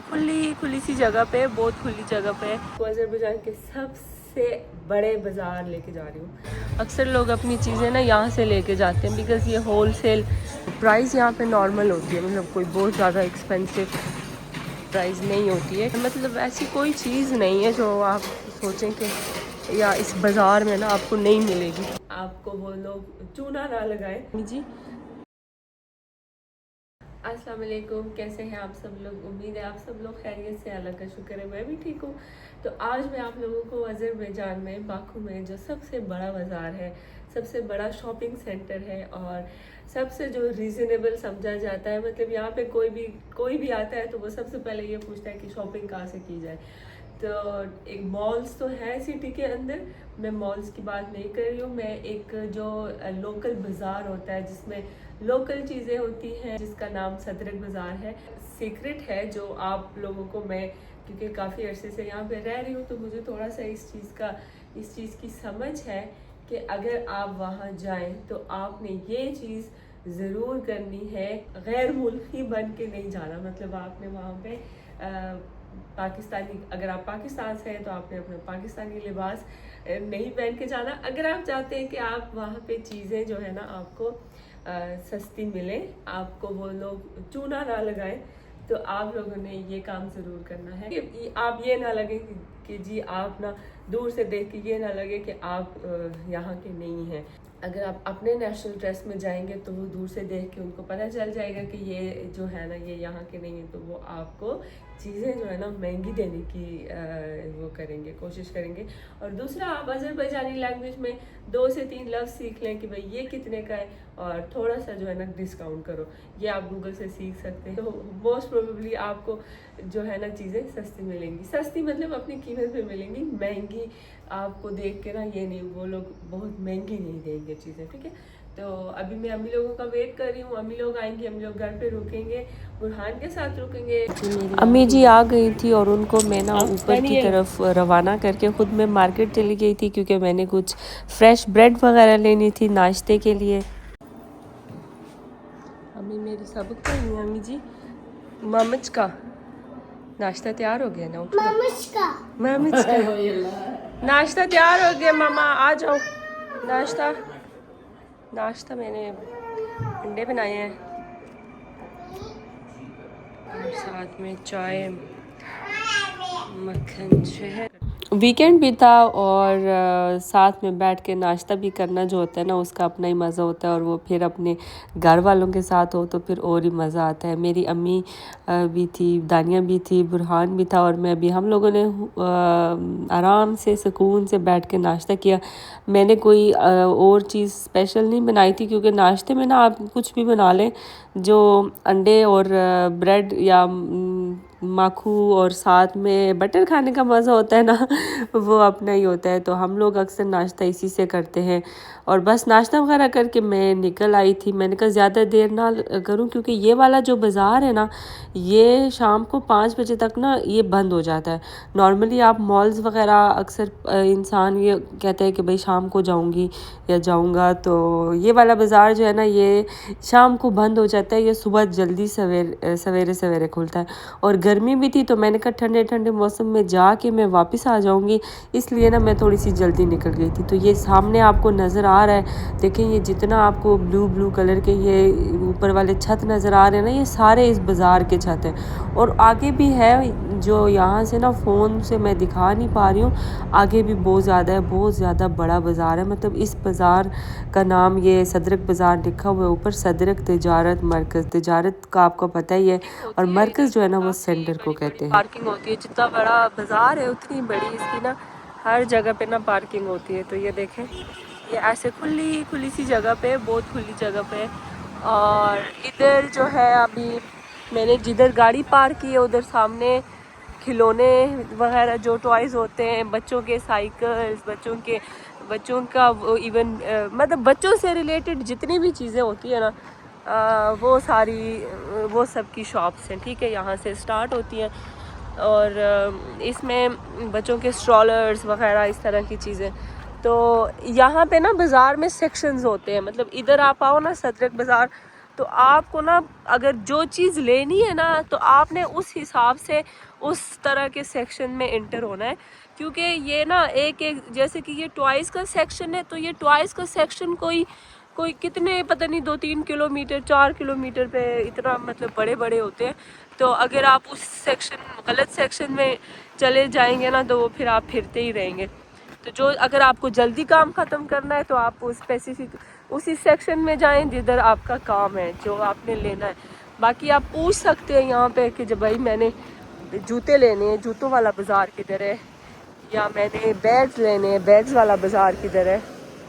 खुली खुली सी जगह पे, बहुत खुली जगह पे अज़रबैजान के सबसे बड़े बाज़ार लेके जा रही हूँ। अक्सर लोग अपनी चीज़ें ना यहाँ से लेके जाते हैं बिकॉज़ ये होल सेल प्राइस यहाँ पे नॉर्मल होती है, मतलब कोई बहुत ज़्यादा एक्सपेंसिव प्राइस नहीं होती है। मतलब ऐसी कोई चीज़ नहीं है जो आप सोचें कि या इस बाज़ार में ना आपको नहीं मिलेगी, आपको वो लोग चूना ना लगाए। जी अस्सलाम वालेकुम, कैसे हैं आप सब लोग? उम्मीद है आप सब लोग खैरियत से, अल्लाह का शुक्र है मैं भी ठीक हूँ। तो आज मैं आप लोगों को अज़रबैजान में बाकू में जो सबसे बड़ा बाज़ार है, सबसे बड़ा शॉपिंग सेंटर है और सबसे जो रीज़नेबल समझा जाता है, मतलब यहाँ पे कोई भी आता है तो वो सबसे पहले ये पूछता है कि शॉपिंग कहाँ से की जाए। तो एक मॉल्स तो है सिटी के अंदर, मैं मॉल्स की बात नहीं कर रही हूँ, मैं एक जो लोकल बाज़ार होता है जिसमें लोकल चीज़ें होती हैं, जिसका नाम सदरक बाज़ार है। सीक्रेट है जो आप लोगों को मैं, क्योंकि काफ़ी अरसे से यहाँ पे रह रही हूँ तो मुझे थोड़ा सा इस चीज़ की समझ है कि अगर आप वहाँ जाएं तो आपने ये चीज़ ज़रूर करनी है, गैर मुल्की बन के नहीं जाना। मतलब आपने वहाँ पे पाकिस्तानी, अगर आप पाकिस्तान से हैं तो आपने अपना पाकिस्तानी लिबास नहीं पहन के जाना। अगर आप चाहते हैं कि आप वहाँ पे चीज़ें जो है ना आपको सस्ती मिले, आपको वो लोग चूना ना लगाएं, तो आप लोगों ने ये काम ज़रूर करना है कि आप ये ना लगे कि जी आप ना दूर से देख के ये ना लगे कि आप यहाँ के नहीं हैं। अगर आप अपने नेशनल ड्रेस में जाएंगे तो वो दूर से देख के उनको पता चल जाएगा कि ये जो है ना ये यहाँ के नहीं है, तो वो आपको चीज़ें जो है ना महंगी देने की वो करेंगे, कोशिश करेंगे। और दूसरा, आप अज़रबैजानी लैंग्वेज में 2 से 3 लफ्ज़ सीख लें कि भाई ये कितने का है और थोड़ा सा जो है ना डिस्काउंट करो, ये आप गूगल से सीख सकते हैं। तो मोस्ट प्रोबेबली आपको जो है ना चीज़ें सस्ती मिलेंगी। सस्ती मतलब अपनी कीमत पे मिलेंगी, महंगी आपको देख के ना ये नहीं, वो लोग बहुत महंगी नहीं देंगे चीज़ें, ठीक है। तो अभी मैं अम्मी लोगों का वेट कर रही हूँ, अम्मी लोग आएंगे, हम लोग घर पे रुकेंगे, बुरहान के साथ रुकेंगे। अम्मी जी आ गई थी और उनको मैं ना ऊपर की तरफ रवाना करके खुद मैं मार्केट चली गई थी, क्योंकि मैंने कुछ फ्रेश ब्रेड वगैरह लेनी थी नाश्ते के लिए। अम्मी मेरी सबक कर रही है। अम्मी जी मामच का नाश्ता तैयार हो गया ना? मामच का नाश्ता तैयार हो गया, मामा आ जाओ। नाश्ता मैंने अंडे बनाए हैं और साथ में चाय, मक्खन, शहद। वीकेंड भी था और साथ में बैठ के नाश्ता भी करना जो होता है ना उसका अपना ही मज़ा होता है, और वो फिर अपने घर वालों के साथ हो तो फिर और ही मज़ा आता है। मेरी अम्मी भी थी, दानिया भी थी, बुरहान भी था और मैं भी। हम लोगों ने आराम से सुकून से बैठ के नाश्ता किया। मैंने कोई और चीज़ स्पेशल नहीं बनाई थी, क्योंकि नाश्ते में ना आप कुछ भी बना लें, जो अंडे और ब्रेड या माखू और साथ में बटर खाने का मज़ा होता है ना वो अपना ही होता है। तो हम लोग अक्सर नाश्ता इसी से करते हैं। और बस नाश्ता वगैरह करके मैं निकल आई थी। मैंने कहा ज़्यादा देर ना करूं, क्योंकि ये वाला जो बाज़ार है ना ये शाम को 5 बजे तक ना ये बंद हो जाता है। नॉर्मली आप मॉल्स वगैरह अक्सर इंसान ये कहता है कि भाई शाम को जाऊंगी या जाऊंगा, तो ये वाला बाज़ार जो है ना ये शाम को बंद हो जाता है, ये सुबह जल्दी सवेरे खुलता है। और गर्मी भी थी तो मैंने कहा ठंडे ठंडे मौसम में जाके मैं वापस आ जाऊंगी, इसलिए ना मैं थोड़ी सी जल्दी निकल गई थी। तो ये सामने आपको नज़र आ रहा है, देखें ये जितना आपको ब्लू कलर के ये ऊपर वाले छत नज़र आ रहे हैं ना, ये सारे इस बाज़ार के छत हैं। और आगे भी है, जो यहाँ से ना फ़ोन से मैं दिखा नहीं पा रही हूँ, आगे भी बहुत ज़्यादा है, बहुत ज़्यादा बड़ा बाज़ार है। मतलब इस बाज़ार का नाम ये सदरक बाज़ार लिखा हुआ है ऊपर, सदरक तिजारत मरकज़। तिजारत का आपको पता ही है, और मरकज़ जो है ना वो सेंटर को कहते हैं। पार्किंग होती है, जितना बड़ा बाज़ार है उतनी बड़ी इसकी ना हर जगह पे ना पार्किंग होती है। तो ये देखें, ये ऐसे खुली सी जगह पे, बहुत खुली जगह पे। और इधर जो है अभी मैंने जिधर गाड़ी पार्क की है उधर सामने खिलौने वगैरह जो टॉयज़ होते हैं, बच्चों के साइकिल्स, बच्चों का वो इवन मतलब बच्चों से रिलेटेड जितनी भी चीज़ें होती है ना वो सब की शॉप्स हैं, ठीक है। यहाँ से स्टार्ट होती हैं और इसमें बच्चों के स्ट्रॉलर्स वगैरह इस तरह की चीज़ें। तो यहाँ पे ना बाज़ार में सेक्शंस होते हैं, मतलब इधर आप आओ ना सदरक बाज़ार तो आपको ना अगर जो चीज़ लेनी है ना तो आपने उस हिसाब से उस तरह के सेक्शन में एंटर होना है, क्योंकि ये ना एक एक जैसे कि ये टॉयज़ का सेक्शन है, तो ये टॉयज़ का सेक्शन कोई कोई कितने पता नहीं 2-3 किलोमीटर 4 किलोमीटर पे इतना मतलब बड़े बड़े होते हैं। तो अगर आप उस सेक्शन गलत सेक्शन में चले जाएंगे ना तो वो फिर आप फिरते ही रहेंगे। तो जो अगर आपको जल्दी काम ख़त्म करना है तो आप उस स्पेसिफिक उसी सेक्शन में जाएं जिधर आपका काम है, जो आपने लेना है। बाकी आप पूछ सकते हैं यहाँ पे कि जब भाई मैंने जूते लेने हैं, जूतों वाला बाज़ार किधर है, या मैंने बैग्स लेने हैं, बैग्स वाला बाज़ार किधर है,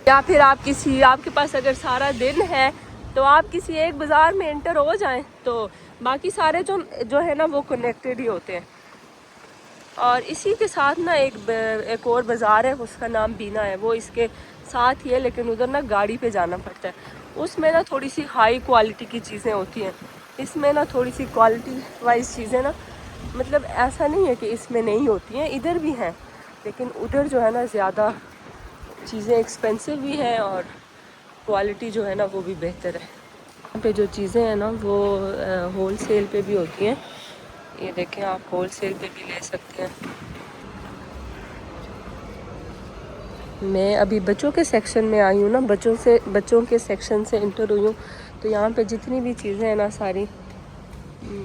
या फिर आप किसी आपके पास अगर सारा दिन है तो आप किसी एक बाज़ार में एंटर हो जाएं तो बाकी सारे जो है ना वो कनेक्टेड ही होते हैं। और इसी के साथ ना एक और बाज़ार है, उसका नाम बीना है, वो इसके साथ ही है, लेकिन उधर ना गाड़ी पे जाना पड़ता है। उसमें ना थोड़ी सी हाई क्वालिटी की चीज़ें होती हैं, इसमें ना थोड़ी सी क्वालिटी वाइज चीज़ें ना, मतलब ऐसा नहीं है कि इसमें नहीं होती हैं, इधर भी हैं, लेकिन उधर जो है ना ज़्यादा चीज़ें एक्सपेंसिव भी हैं और क्वालिटी जो है ना वो भी बेहतर है। यहाँ पे जो चीज़ें हैं ना वो होल सेल पे भी होती हैं। ये देखें, आप होल सेल पे भी ले सकते हैं। मैं अभी बच्चों के सेक्शन में आई हूँ ना, बच्चों के सेक्शन से इंटर हुई हूँ, तो यहाँ पे जितनी भी चीज़ें हैं ना सारी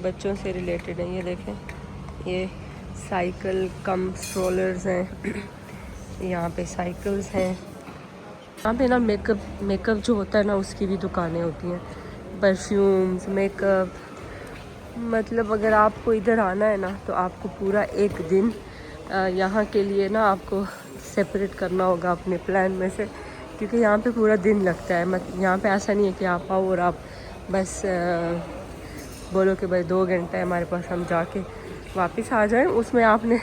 बच्चों से रिलेटेड हैं। ये देखें, ये साइकिल कम स्ट्रोलर्स हैं, यहाँ पे साइकिल्स हैं। यहाँ पे ना मेकअप जो होता है ना उसकी भी दुकानें होती हैं, परफ्यूम्स, मेकअप। मतलब अगर आपको इधर आना है ना तो आपको पूरा एक दिन यहाँ के लिए ना आपको सेपरेट करना होगा अपने प्लान में से, क्योंकि यहाँ पे पूरा दिन लगता है। यहाँ पे ऐसा नहीं है कि आप आओ और आप बस बोलो कि भाई 2 घंटा है हमारे पास, हम जाके वापस आ जाएं। उसमें आपने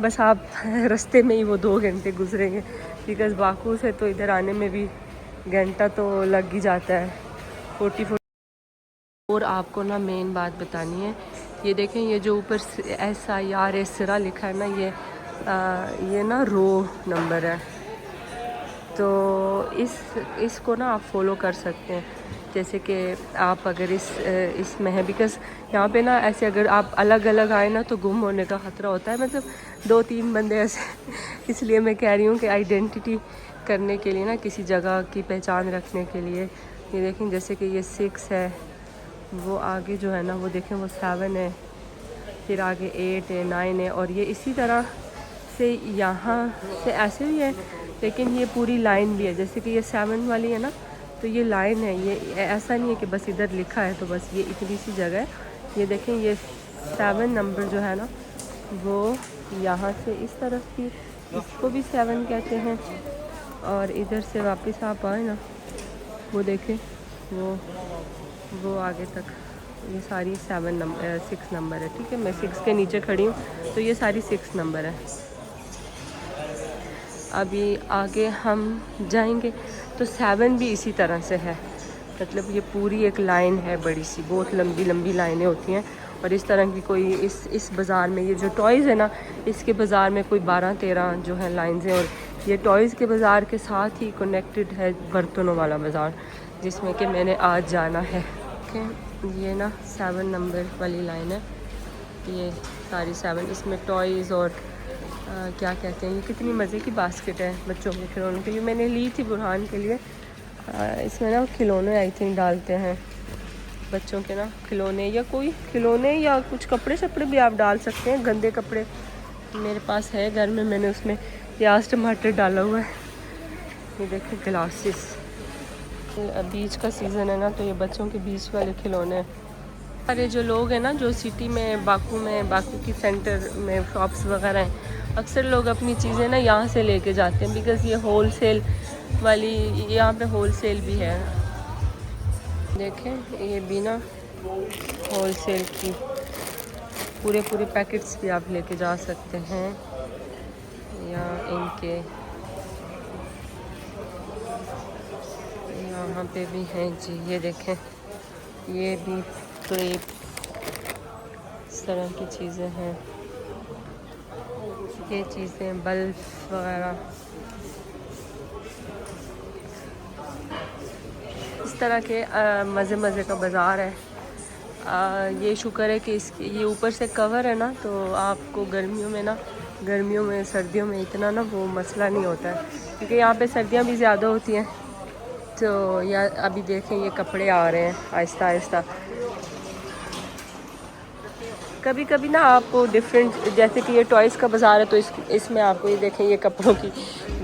बस आप रास्ते में ही वो 2 घंटे गुजरेंगे, बिकॉज़ बाकू से तो इधर आने में भी घंटा तो लग ही जाता है, 40। और आपको ना मेन बात बतानी है, ये देखें, ये जो ऊपर SIR सिरा लिखा है ना, ये ना रो नंबर है, तो इसको ना आप फॉलो कर सकते हैं। जैसे कि आप अगर इसमें है, बिकॉज़ यहाँ पे ना ऐसे अगर आप अलग अलग आए ना तो गुम होने का ख़तरा होता है, मतलब 2-3 बंदे ऐसे इसलिए मैं कह रही हूँ कि आइडेंटिटी करने के लिए ना, किसी जगह की पहचान रखने के लिए। ये देखें, जैसे कि ये 6 है, वो आगे जो है ना वो देखें वो 7 है, फिर आगे 8 है, 9 है, और ये इसी तरह से यहाँ से ऐसे भी है, लेकिन ये पूरी लाइन भी है। जैसे कि ये 7 वाली है ना, तो ये लाइन है, ये ऐसा नहीं है कि बस इधर लिखा है तो बस ये इतनी सी जगह है। ये देखें, ये 7 नंबर जो है ना वो यहाँ से इस तरफ की, इसको भी 7 कहते हैं, और इधर से वापस आप आए ना, वो देखें वो आगे तक ये सारी 6 नंबर है। ठीक है, मैं 6 के नीचे खड़ी हूँ, तो ये सारी 6 नंबर है। अभी आगे हम जाएंगे तो 7 भी इसी तरह से है, मतलब ये पूरी एक लाइन है बड़ी सी, बहुत लंबी लंबी लाइनें होती हैं। और इस तरह की कोई इस बाज़ार में, ये जो टॉयज़ है ना, इसके बाज़ार में कोई 12-13 जो है लाइन्स हैं, और ये टॉयज़ के बाज़ार के साथ ही कनेक्टेड है बर्तनों वाला बाज़ार, जिसमें कि मैंने आज जाना है। ये ना 7 नंबर वाली लाइन है, ये सारी 7, इसमें टॉयज़ और क्या कहते हैं, ये कितनी मज़े की बास्केट है बच्चों के खिलौनों के लिए। मैंने ली थी बुरहान के लिए, इसमें ना खिलौने आई थिंक डालते हैं बच्चों के, ना खिलौने या कोई खिलौने या कुछ कपड़े शपड़े भी आप डाल सकते हैं, गंदे कपड़े मेरे पास है घर में, मैंने उसमें प्याज टमाटर डाला हुआ है। ये देखो ग्लासेस, बीच का सीज़न है ना, तो ये बच्चों के बीच वाले खिलौने। अरे जो लोग हैं ना, जो सिटी में बाकू की सेंटर में शॉप्स वगैरह हैं, अक्सर लोग अपनी चीज़ें ना यहाँ से लेके जाते हैं, बिकॉज़ ये होल सेल वाली, यहाँ पे होल सेल भी है। देखें, ये भी ना होल सेल की पूरे पैकेट्स भी आप लेके जा सकते हैं, या इनके यहाँ पे भी हैं जी। ये देखें, ये भी क्रेप, इस तरह की चीज़ें हैं, ये चीज़ें बल्ब वगैरह, इस इस तरह के मज़े मज़े का बाज़ार है। ये शुक्र है कि ये ऊपर से कवर है ना, तो आपको गर्मियों में सर्दियों में इतना ना वो मसला नहीं होता है, क्योंकि यहाँ पे सर्दियाँ भी ज़्यादा होती हैं। तो या अभी देखें ये कपड़े आ रहे हैं आहिस्ता आहिस्ता। कभी कभी ना आपको डिफरेंट, जैसे कि ये टॉयज़ का बाज़ार है, तो इसमें आपको ये देखें ये कपड़ों की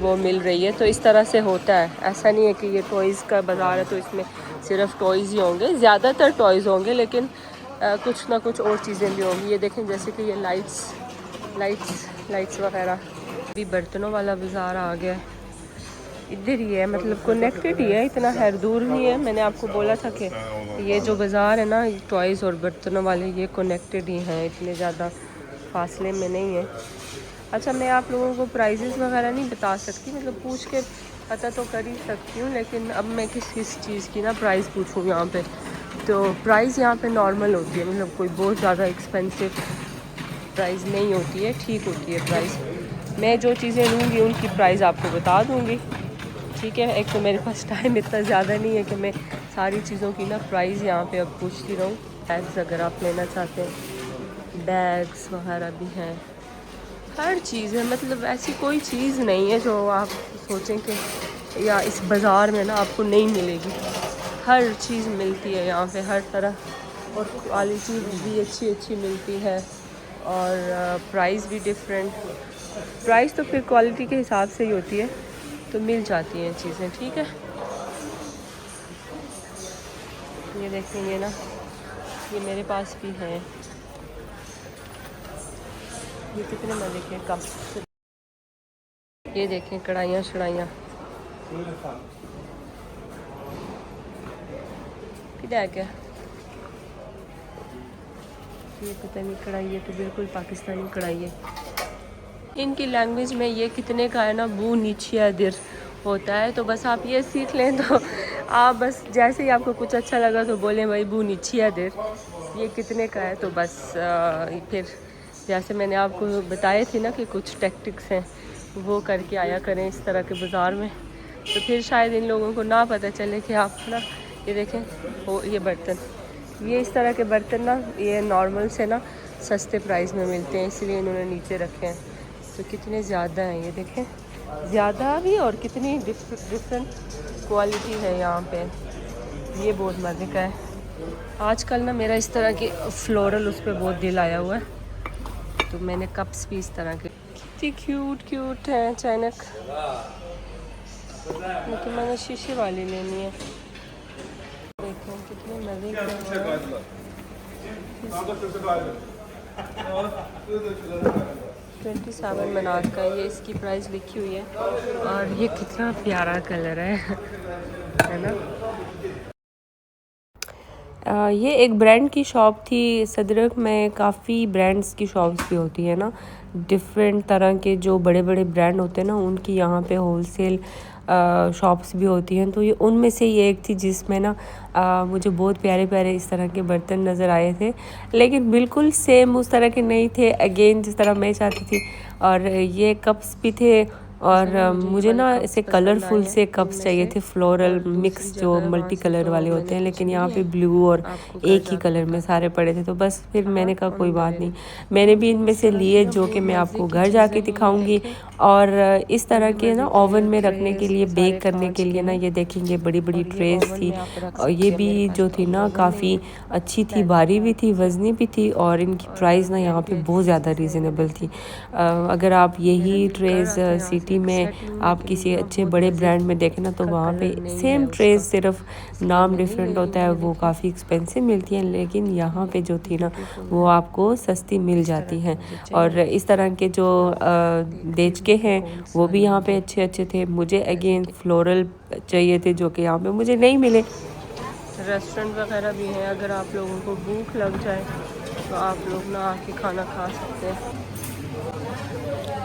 वो मिल रही है। तो इस तरह से होता है, ऐसा नहीं है कि ये टॉयज़ का बाज़ार है तो इसमें सिर्फ टॉयज़ ही होंगे। ज़्यादातर टॉयज़ होंगे, लेकिन कुछ ना कुछ और चीज़ें भी होंगी। ये देखें जैसे कि ये लाइट्स वगैरह। अभी बर्तनों वाला बाज़ार आ गया, इधर ही है, मतलब कनेक्टेड ही है, इतना खैर दूर नहीं है। मैंने आपको बोला था कि ये जो बाज़ार है ना, टॉयज़ और बर्तनों वाले, ये कनेक्टेड ही हैं, इतने ज़्यादा फासले में नहीं है। अच्छा, मैं आप लोगों को प्राइजेस वगैरह नहीं बता सकती, मतलब पूछ के पता तो कर ही सकती हूँ, लेकिन अब मैं किस चीज़ की ना प्राइस पूछूँ यहाँ पे। तो प्राइस यहाँ पे नॉर्मल होती है, मतलब कोई बहुत ज़्यादा एक्सपेंसिव प्राइस नहीं होती है, ठीक होती है प्राइस। मैं जो चीज़ें लूँगी उनकी प्राइस आपको बता दूँगी, ठीक है। एक तो मेरे पास टाइम इतना ज़्यादा नहीं है कि मैं सारी चीज़ों की ना प्राइस यहाँ पे अब पूछती रहूँ। बैग्स अगर आप लेना चाहते हैं, बैग्स वगैरह भी हैं, हर चीज़ है, मतलब ऐसी कोई चीज़ नहीं है जो आप सोचें कि या इस बाज़ार में ना आपको नहीं मिलेगी। हर चीज़ मिलती है यहाँ पे, हर तरह, और क्वालिटी भी अच्छी मिलती है, और प्राइस भी डिफरेंट। प्राइस तो फिर क्वालिटी के हिसाब से ही होती है, तो मिल जाती हैं चीज़ें, ठीक है। ये देखेंगे ना, ये मेरे पास भी हैं, ये कितने मज़े के कप। ये देखें कढ़ाइयाँ शढ़ाइयाँ, किधर क्या ये पता नहीं कढ़ाई, ये तो बिल्कुल पाकिस्तानी कढ़ाई है। इनकी लैंग्वेज में ये कितने का है ना, बू नीचिया दिर होता है। तो बस आप ये सीख लें, तो आप बस जैसे ही आपको कुछ अच्छा लगा तो बोलें भाई बू नीचिया दिर, ये कितने का है। तो बस फिर जैसे मैंने आपको बताए थे ना कि कुछ टैक्टिक्स हैं, वो करके आया करें इस तरह के बाज़ार में, तो फिर शायद इन लोगों को ना पता चले कि आप ना, ये देखें ये बर्तन, ये इस तरह के बर्तन ना ये नॉर्मल से ना सस्ते प्राइस में मिलते हैं, इसलिए इन्होंने नीचे रखे हैं। तो कितने ज़्यादा हैं, ये देखें, ज़्यादा भी, और कितनी डिफरेंट क्वालिटी है यहाँ पे। ये बहुत मज़े का है। आजकल ना मेरा इस तरह के फ्लोरल उस पर बहुत दिल आया हुआ है, तो मैंने कप्स भी इस तरह के, कितनी क्यूट हैं चाइनक, लेकिन मैंने शीशे वाली लेनी है। देखें कितने मज़े के 27 मनात का, ये इसकी प्राइस लिखी हुई है, और ये कितना प्यारा कलर है ना। ये एक ब्रांड की शॉप थी सदरक में। काफ़ी ब्रांड्स की शॉप्स भी होती है ना, डिफरेंट तरह के जो बड़े बड़े ब्रांड होते हैं ना, उनकी यहाँ पे होलसेल शॉप्स भी होती हैं। तो ये उनमें से ये एक थी जिसमें ना मुझे बहुत प्यारे प्यारे इस तरह के बर्तन नज़र आए थे, लेकिन बिल्कुल सेम उस तरह के नहीं थे अगेन जिस तरह मैं चाहती थी। और ये कप्स भी थे, और मुझे ना ऐसे कलरफुल से कप्स चाहिए थे, फ्लोरल मिक्स जो मल्टी कलर वाले होते हैं, लेकिन यहाँ पे ब्लू और एक ही कलर में सारे पड़े थे। तो बस फिर मैंने कहा कोई बात नहीं, मैंने भी इनमें से लिए, जो कि मैं आपको घर जाके दिखाऊंगी। और इस तरह के ना ओवन में रखने के लिए, बेक करने के लिए ना, ये देखेंगे बड़ी बड़ी ट्रेस थी, और ये भी जो थी ना काफ़ी अच्छी थी, भारी भी थी, वज़नी भी थी, और इनकी प्राइस ना यहाँ पे बहुत ज़्यादा रीज़नेबल थी। अगर आप यही ट्रेस सिटी में आप किसी अच्छे बड़े ब्रांड में देखें ना, तो वहाँ पे सेम ट्रेस, सिर्फ नाम डिफरेंट होता है, वो काफ़ी एक्सपेंसिव मिलती हैं, लेकिन यहाँ पे जो थी ना वो आपको सस्ती मिल जाती हैं। और इस तरह के जो देचके हैं वो भी यहाँ पे अच्छे अच्छे थे। मुझे अगेन फ्लोरल चाहिए थे, जो कि यहाँ पे मुझे नहीं मिले। रेस्टोरेंट वगैरह भी हैं, अगर आप लोगों को भूख लग जाए तो आप लोग ना आके खाना खा सकते हैं।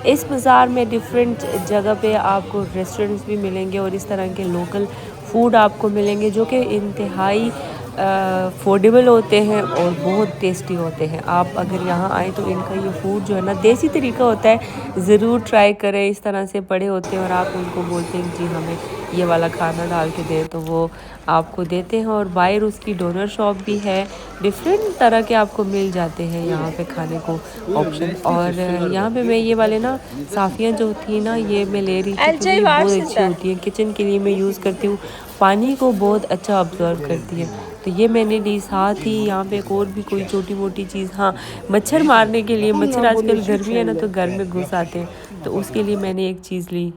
इस बाज़ार में डिफरेंट जगह पे आपको रेस्टोरेंट्स भी मिलेंगे, और इस तरह के लोकल फूड आपको मिलेंगे जो कि इंतहाई अफोर्डेबल होते हैं और बहुत टेस्टी होते हैं। आप अगर यहाँ आए तो इनका ये फूड जो है ना देसी तरीका होता है, ज़रूर ट्राई करें। इस तरह से बड़े होते हैं और आप उनको बोलते हैं जी हमें ये वाला खाना डाल के दें तो वो आपको देते हैं। और बाहर उसकी डोनर शॉप भी है, डिफरेंट तरह के आपको मिल जाते हैं यहाँ पे खाने को ऑप्शन। और यहाँ पे मैं ये वाले ना साफ़ियाँ जो थी ना, ये मैं ले रही थी क्योंकि ये बहुत अच्छी होती है, किचन के लिए मैं यूज़ करती हूँ, पानी को बहुत अच्छा ऑब्जर्व करती है, तो ये मैंने ली। साथ ही यहाँ पे एक और भी कोई छोटी मोटी चीज़, हाँ, मच्छर मारने के लिए, मच्छर आजकल गर्मी है ना तो घर में घुस आते हैं, तो उसके लिए मैंने एक चीज़ ली।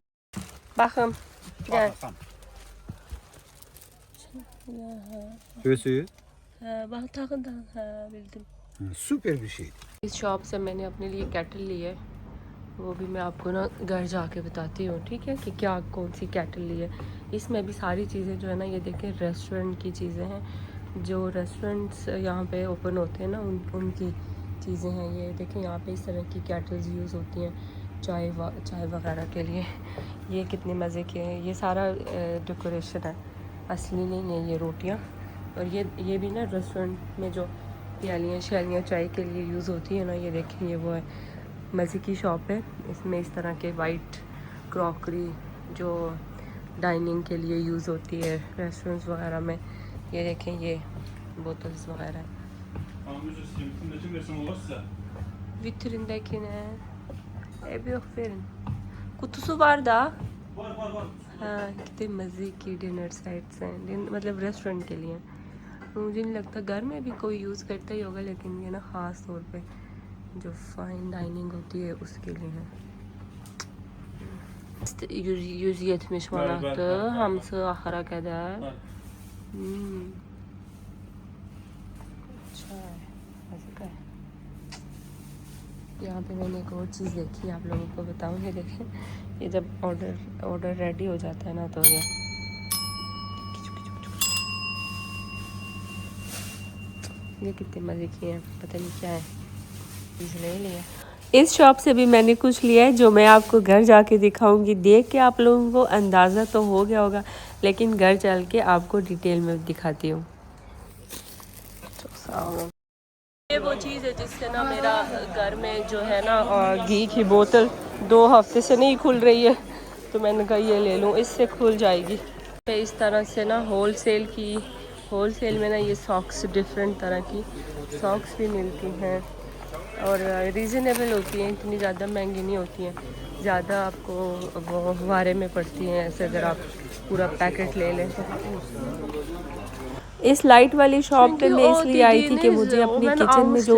Bakın. Gel. Suyu. बिल्कुल Süper bir şey. इस शॉप से मैंने अपने लिए केटल ली है, वो भी मैं आपको ना घर जाके बताती हूँ, ठीक है, कि क्या कौन सी केटल ली है। इसमें भी सारी चीज़ें जो है ना, ये देखें रेस्टोरेंट की चीज़ें हैं, जो रेस्टोरेंट्स यहाँ पे ओपन होते हैं ना उनकी चीज़ें हैं। ये देखें यहाँ पे इस तरह की केटल्स यूज़ होती हैं चाय वगैरह के लिए। ये कितने मज़े के हैं, ये सारा डेकोरेशन है, असली नहीं है ये रोटियाँ। और ये भी ना रेस्टोरेंट में जो प्यालियाँ शैलियाँ चाय के लिए यूज़ होती है ना, ये देखें ये वो है। मज़े की शॉप है, इसमें इस तरह के वाइट क्रॉकरी जो डाइनिंग के लिए यूज़ होती है रेस्टोरेंट्स वगैरह में। ये देखें ये बोतल्स वगैरह हैं। Vitrindekine ev yok verin. Kutusu var da. हाँ, कितने मज़े की डिनर सेट्स हैं, मतलब रेस्टोरेंट के लिए। मुझे नहीं लगता घर में भी कोई यूज़ करता ही होगा, लेकिन ये ना ख़ास तौर पे जो फाइन डाइनिंग होती है उसके लिए है। 170 manattı hamısı ahıra kadar. चाय मज़े का है। यहाँ पे मैंने एक और चीज़ देखी, आप लोगों को बताऊँगी। देखें, ये जब ऑर्डर रेडी हो जाता है ना, तो ये कितने मज़े की हैं, पता नहीं क्या है, चीज़ नहीं लिया। इस शॉप से भी मैंने कुछ लिया है जो मैं आपको घर जाके दिखाऊंगी। देख के आप लोगों को अंदाज़ा तो हो गया होगा, लेकिन घर चल के आपको डिटेल में दिखाती हूँ। ये वो चीज़ है जिससे ना मेरा घर में जो है ना घी की बोतल 2 हफ्ते से नहीं खुल रही है, तो मैंने कहा ये ले लूँ, इससे खुल जाएगी। इस तरह से ना होलसेल में ना ये सॉक्स, डिफरेंट तरह की सॉक्स भी मिलती हैं और रीज़नेबल होती हैं, इतनी ज़्यादा महंगी नहीं होती हैं, ज़्यादा आपको वो वारे में पड़ती हैं ऐसे अगर आप पूरा पैकेट ले लें तो। इस लाइट वाली शॉप पे मैं इसलिए आई थी कि मुझे अपनी किचन में जो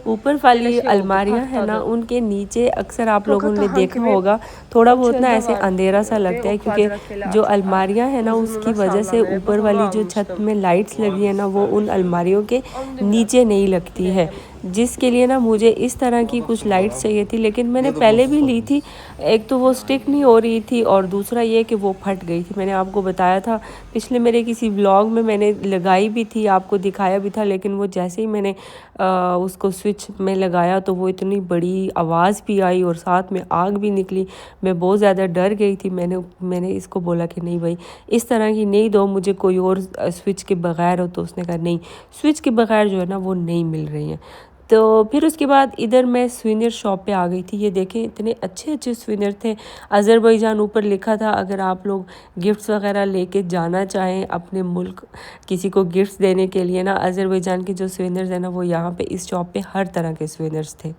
ऊपर वाली अलमारियां हैं ना, उनके नीचे अक्सर आप लोगों ने देखा होगा थोड़ा बहुत ना ऐसे अंधेरा सा लगता है, क्योंकि जो अलमारियां हैं ना उसकी वजह से ऊपर वाली जो छत में लाइट्स लगी है ना, वो उन अलमारियों के नीचे नहीं लगती है, जिसके लिए ना मुझे इस तरह की कुछ लाइट्स चाहिए थी। लेकिन मैंने पहले भी ली थी, एक तो वो स्टिक नहीं हो रही थी और दूसरा ये कि वो फट गई थी। मैंने आपको बताया था पिछले मेरे किसी व्लॉग में, मैंने लगाई भी थी, आपको दिखाया भी था, लेकिन वो जैसे ही मैंने उसको स्विच में लगाया तो वो इतनी बड़ी आवाज़ भी आई और साथ में आग भी निकली। मैं बहुत ज़्यादा डर गई थी। मैंने इसको बोला कि नहीं भाई इस तरह की नहीं दो, मुझे कोई और स्विच के बगैर हो, तो उसने कहा नहीं, स्विच के बगैर जो है ना वो नहीं मिल रही हैं। तो फिर उसके बाद इधर मैं स्विनर शॉप पे आ गई थी। ये देखें इतने अच्छे अच्छे स्विनर थे, अज़रबैजान ऊपर लिखा था। अगर आप लोग गिफ्ट्स वगैरह लेके जाना चाहें अपने मुल्क, किसी को गिफ्ट्स देने के लिए ना, अज़रबैजान के जो स्विनर्स हैं ना, वो यहाँ पे इस शॉप पे हर तरह के स्विनर्स थे।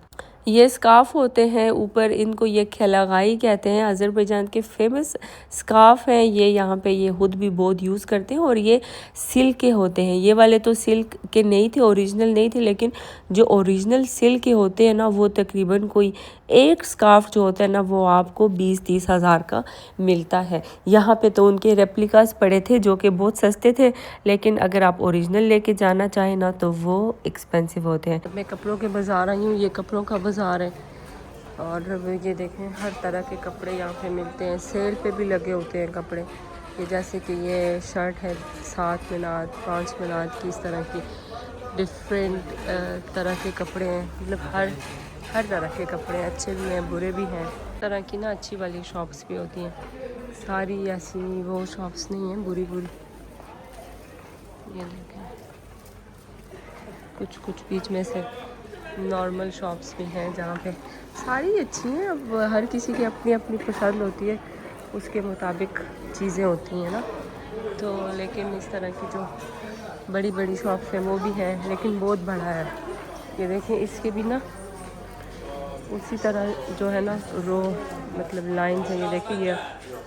ये स्कार्फ होते हैं ऊपर, इनको ये खिलागाई कहते हैं, अज़रबैजान के फेमस स्कार्फ हैं ये। यहाँ पे ये खुद भी बहुत यूज़ करते हैं और ये सिल्क के होते हैं। ये वाले तो सिल्क के नहीं थे, ओरिजिनल नहीं थे, लेकिन जो ओरिजिनल सिल्क के होते हैं ना, वो तकरीबन कोई एक स्कार्फ जो होता है ना, वो आपको 20-30 हज़ार का मिलता है। यहाँ पे तो उनके रेप्लिकास पड़े थे जो कि बहुत सस्ते थे, लेकिन अगर आप ओरिजिनल लेके जाना चाहें ना तो वो एक्सपेंसिव होते हैं। मैं कपड़ों के बाज़ार आई हूँ, ये कपड़ों का बाज़ार है और ये देखें हर तरह के कपड़े यहाँ पे मिलते हैं, सेल पे भी लगे होते हैं कपड़े। ये जैसे कि ये शर्ट है 7 मीनार 5 मीनार की, इस तरह की डिफरेंट तरह के कपड़े हैं, मतलब हर तरह के कपड़े अच्छे भी हैं बुरे भी हैं। तरह की ना अच्छी वाली शॉप्स भी होती हैं, सारी ऐसी वो शॉप्स नहीं हैं बुरी। ये देखें कुछ बीच में से नॉर्मल शॉप्स भी हैं जहाँ पे सारी अच्छी हैं। अब हर किसी की अपनी अपनी पसंद होती है, उसके मुताबिक चीज़ें होती हैं ना। तो लेकिन इस तरह की जो बड़ी बड़ी शॉप्स हैं वो भी हैं, लेकिन बहुत बड़ा है। ये देखें, इसके भी ना उसी तरह जो है ना रो मतलब लाइन है। ये देखिए, ये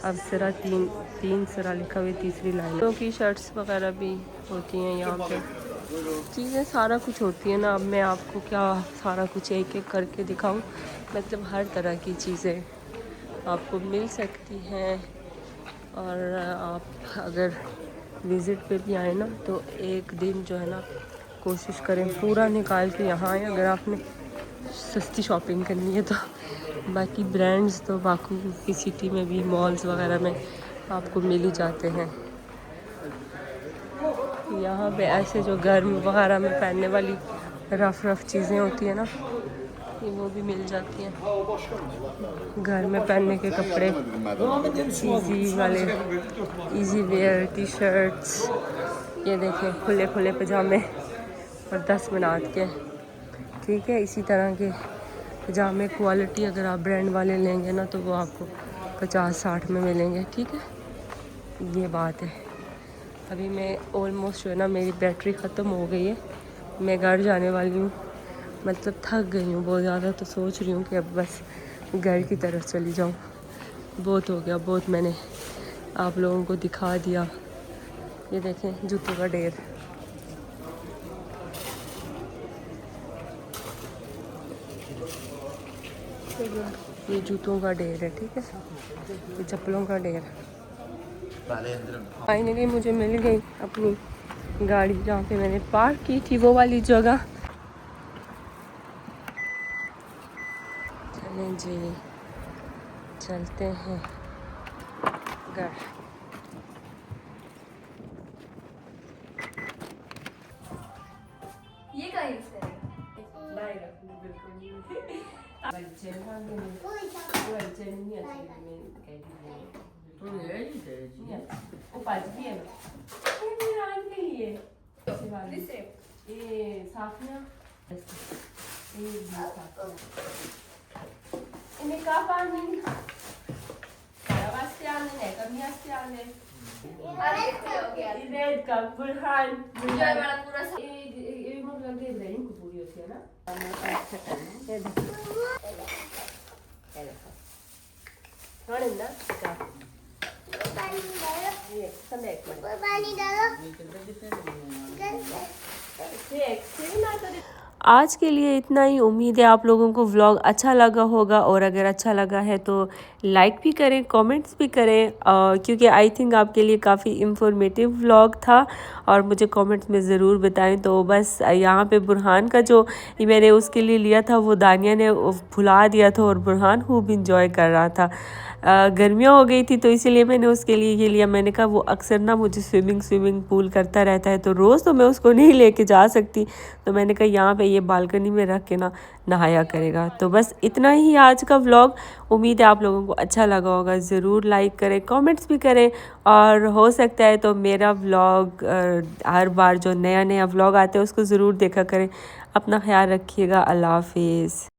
अब सिरा तीन सिरा लिखा हुआ है, तीसरी लाइन। तो की शर्ट्स वगैरह भी होती हैं यहाँ पे, चीज़ें सारा कुछ होती है ना। अब मैं आपको क्या सारा कुछ एक एक करके दिखाऊं, मतलब हर तरह की चीज़ें आपको मिल सकती हैं। और आप अगर विज़िट पे भी आए ना तो एक दिन जो है ना कोशिश करें पूरा निकाल के यहाँ आए, अगर आपने सस्ती शॉपिंग करनी है तो। बाकी ब्रांड्स तो बाकू की सिटी में भी मॉल्स वगैरह में आपको मिल ही जाते हैं। यहाँ पे ऐसे जो गर्म वगैरह में पहनने वाली रफ़ चीज़ें होती है ना, ये वो भी मिल जाती हैं। घर में पहनने के कपड़े, इजी वेयर टी शर्ट्स, ये देखें खुले खुले पजामे और 10 मिनट के, ठीक है। इसी तरह के पजामे क्वालिटी अगर आप ब्रांड वाले लेंगे ना तो वो आपको 50-60 में मिलेंगे, ठीक है। ये बात है। अभी मैं ऑलमोस्ट जो है ना मेरी बैटरी ख़त्म हो गई है, मैं घर जाने वाली हूँ, मतलब थक गई हूँ बहुत ज़्यादा। तो सोच रही हूँ कि अब बस घर की तरफ चली जाऊँ, बहुत हो गया, बहुत मैंने आप लोगों को दिखा दिया। ये देखें जूतों का ढेर, ये जूतों का ढेर है, ठीक है, ये चप्पलों का ढेर। फाइनली मुझे मिल गई अपनी गाड़ी जहाँ पे मैंने पार्क की थी, वो वाली जगह। चलें जी, चलते हैं घर। ये का यूज करेगा नहीं रखूंगी बिल्कुल नहीं। वो पाँच भी है के लिए ये साफिया इन्हें का पानी वास्ते आने है कभी वास्ते आने अरे हो गया रेड का बुरहान एंजॉय वाला पूरा ये मतलब दे रहे हैं पूरी होती है ना। ये देखो थोड़े ना का ये समय एक मिनट पानी डालो आज के लिए इतना ही। उम्मीद है आप लोगों को व्लॉग अच्छा लगा होगा, और अगर अच्छा लगा है तो लाइक भी करें, कमेंट्स भी करें, क्योंकि आई थिंक आपके लिए काफ़ी इंफॉर्मेटिव व्लॉग था। और मुझे कमेंट्स में ज़रूर बताएं। तो बस यहाँ पे बुरहान का जो मैंने उसके लिए लिया था वो दानिया ने भुला दिया था, और बुरहान खूब इंजॉय कर रहा था। गर्मियाँ हो गई थी तो इसीलिए मैंने उसके लिए ये लिया। मैंने कहा वो अक्सर ना मुझे स्विमिंग पूल करता रहता है, तो रोज़ तो मैं उसको नहीं लेके जा सकती, तो मैंने कहा यहाँ पे ये बालकनी में रख के ना नहाया करेगा। तो बस इतना ही आज का व्लॉग। उम्मीद है आप लोगों को अच्छा लगा होगा। ज़रूर लाइक करें, कमेंट्स भी करें, और हो सकता है तो मेरा व्लॉग हर बार जो नया व्लॉग आता है उसको ज़रूर देखा करें। अपना ख्याल रखिएगा। अल्लाह हाफिज़।